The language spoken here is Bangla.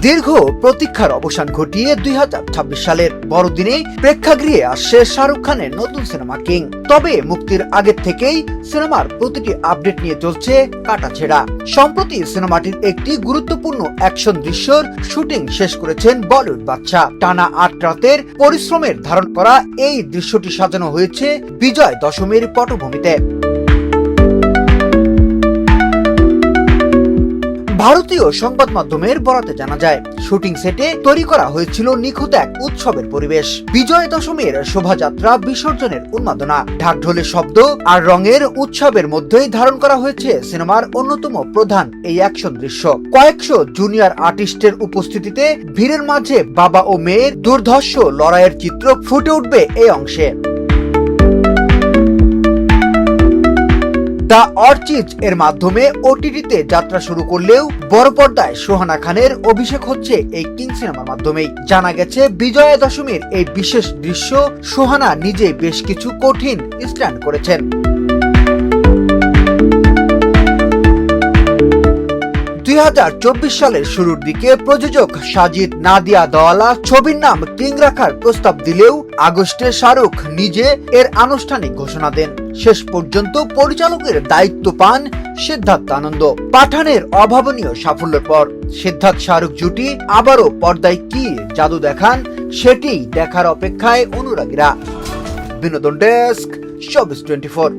দীর্ঘ প্রতীক্ষার অবসান ঘটিয়ে 2026 সালের বড়দিনে প্রেক্ষাগৃহে আসছে শাহরুখ খানের নতুন সিনেমা কিং। তবে মুক্তির আগের থেকেই সিনেমার প্রতিটি আপডেট নিয়ে চলছে কাটাছেঁড়া। সম্প্রতি সিনেমাটির একটি গুরুত্বপূর্ণ অ্যাকশন দৃশ্যর শুটিং শেষ করেছেন বলিউড বাদশা। টানা 8 রাতের পরিশ্রমের ধারণ করা এই দৃশ্যটি সাজানো হয়েছে বিজয় দশমীর পটভূমিতে। ভারতীয় সংবাদ মাধ্যমের বরাতে জানা যায়, শুটিং সেটে তৈরি করা হয়েছিল নিখুঁত এক উৎসবের পরিবেশ। বিজয় দশমীর শোভাযাত্রা, বিসর্জনের উন্মাদনা, ঢাকঢোলের শব্দ আর রঙের উৎসবের মধ্যেই ধারণ করা হয়েছে সিনেমার অন্যতম প্রধান এই অ্যাকশন দৃশ্য। কয়েকশো জুনিয়র আর্টিস্টের উপস্থিতিতে ভিড়ের মাঝে বাবা ও মেয়ের দুর্ধর্ষ লড়াইয়ের চিত্র ফুটে উঠবে এই অংশে। দ্য অর্চিজ এর মাধ্যমে ওটিটিতে যাত্রা শুরু করলেও বড় পর্দায় সুহানা খানের অভিষেক হচ্ছে এই কিং সিনেমার মাধ্যমেই। জানা গেছে, বিজয়া দশমীর এই বিশেষ দৃশ্য সুহানা নিজেই বেশ কিছু কঠিন স্ট্যান্ড করেছেন। সালের শুরুর দিকে প্রযোজক সাজিদ নাদিয়া দওয়ালা ছবির নাম কিং রাখার প্রস্তাব দিলেও আগস্টে শাহরুখ নিজে এর আনুষ্ঠানিক ঘোষণা দেন। শেষ পর্যন্ত পরিচালকের দায়িত্ব পান সিদ্ধার্থ আনন্দ। পাঠানের অভাবনীয় সাফল্যের পর সিদ্ধার্থ শাহরুখ জুটি আবারও পর্দায় কি জাদু দেখান, সেটি দেখার অপেক্ষায় অনুরাগীরা। বিনোদন ডেস্ক, শোবিজ 24।